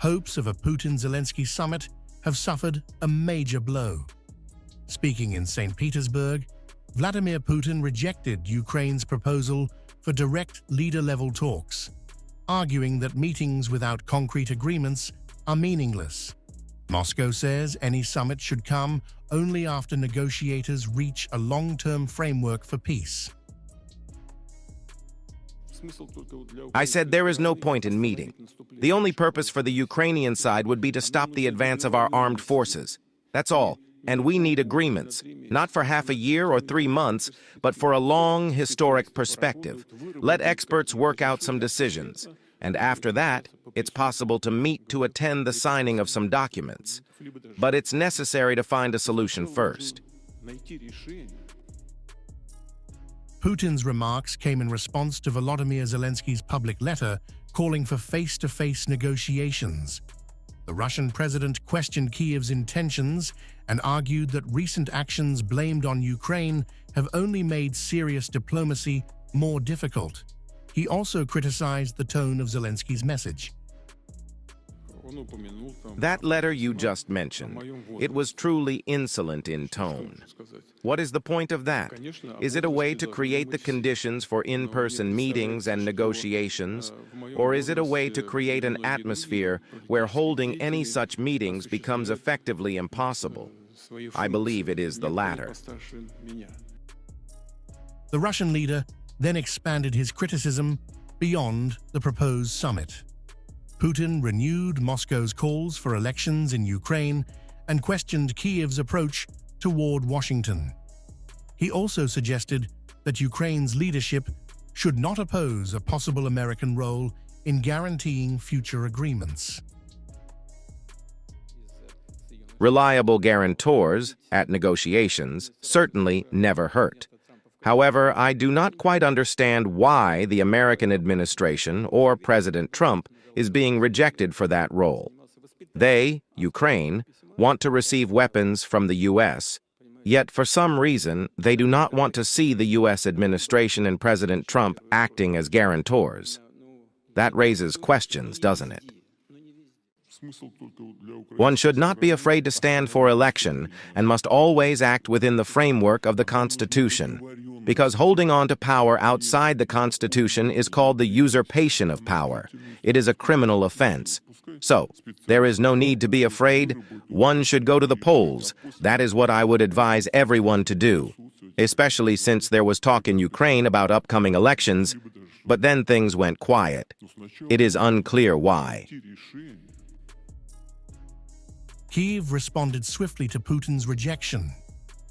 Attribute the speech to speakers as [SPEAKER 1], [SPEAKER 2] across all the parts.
[SPEAKER 1] hopes of a Putin-Zelensky summit have suffered a major blow. Speaking in St. Petersburg, Vladimir Putin rejected Ukraine's proposal for direct leader-level talks, arguing that meetings without concrete agreements are meaningless. Moscow says any summit should come only after negotiators reach a long-term framework for peace.
[SPEAKER 2] I said there is no point in meeting. The only purpose for the Ukrainian side would be to stop the advance of our armed forces. That's all. And we need agreements, not for half a year or 3 months, but for a long, historic perspective. Let experts work out some decisions. And after that, it's possible to meet to attend the signing of some documents. But it's necessary to find a solution first.
[SPEAKER 1] Putin's remarks came in response to Volodymyr Zelensky's public letter calling for face-to-face negotiations. The Russian president questioned Kyiv's intentions and argued that recent actions blamed on Ukraine have only made serious diplomacy more difficult. He also criticized the tone of Zelensky's message.
[SPEAKER 2] That letter you just mentioned, it was truly insolent in tone. What is the point of that? Is it a way to create the conditions for in-person meetings and negotiations, or is it a way to create an atmosphere where holding any such meetings becomes effectively impossible? I believe it is the latter.
[SPEAKER 1] The Russian leader then expanded his criticism beyond the proposed summit. Putin renewed Moscow's calls for elections in Ukraine and questioned Kyiv's approach toward Washington. He also suggested that Ukraine's leadership should not oppose a possible American role in guaranteeing future agreements.
[SPEAKER 2] Reliable guarantors at negotiations certainly never hurt. However, I do not quite understand why the American administration or President Trump is being rejected for that role. They, Ukraine, want to receive weapons from the U.S., yet for some reason they do not want to see the U.S. administration and President Trump acting as guarantors. That raises questions, doesn't it? One should not be afraid to stand for election and must always act within the framework of the Constitution, because holding on to power outside the Constitution is called the usurpation of power. It is a criminal offense. So, there is no need to be afraid. One should go to the polls. That is what I would advise everyone to do, especially since there was talk in Ukraine about upcoming elections, but then things went quiet. It is unclear why.
[SPEAKER 1] Kyiv responded swiftly to Putin's rejection.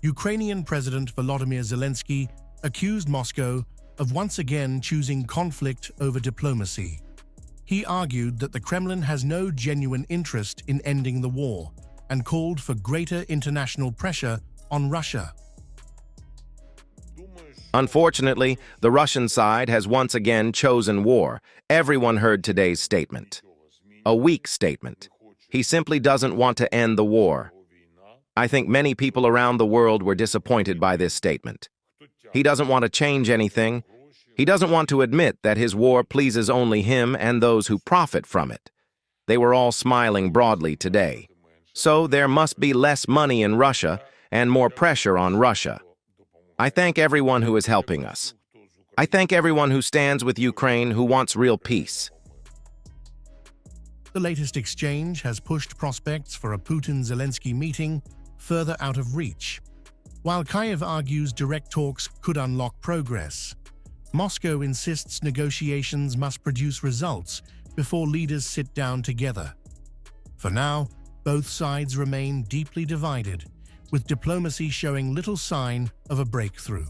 [SPEAKER 1] Ukrainian President Volodymyr Zelensky accused Moscow of once again choosing conflict over diplomacy. He argued that the Kremlin has no genuine interest in ending the war and called for greater international pressure on Russia.
[SPEAKER 2] Unfortunately, the Russian side has once again chosen war. Everyone heard today's statement. A weak statement. He simply doesn't want to end the war. I think many people around the world were disappointed by this statement. He doesn't want to change anything. He doesn't want to admit that his war pleases only him and those who profit from it. They were all smiling broadly today. So there must be less money in Russia and more pressure on Russia. I thank everyone who is helping us. I thank everyone who stands with Ukraine, who wants real peace.
[SPEAKER 1] The latest exchange has pushed prospects for a Putin-Zelensky meeting further out of reach. While Kyiv argues direct talks could unlock progress, Moscow insists negotiations must produce results before leaders sit down together. For now, both sides remain deeply divided, with diplomacy showing little sign of a breakthrough.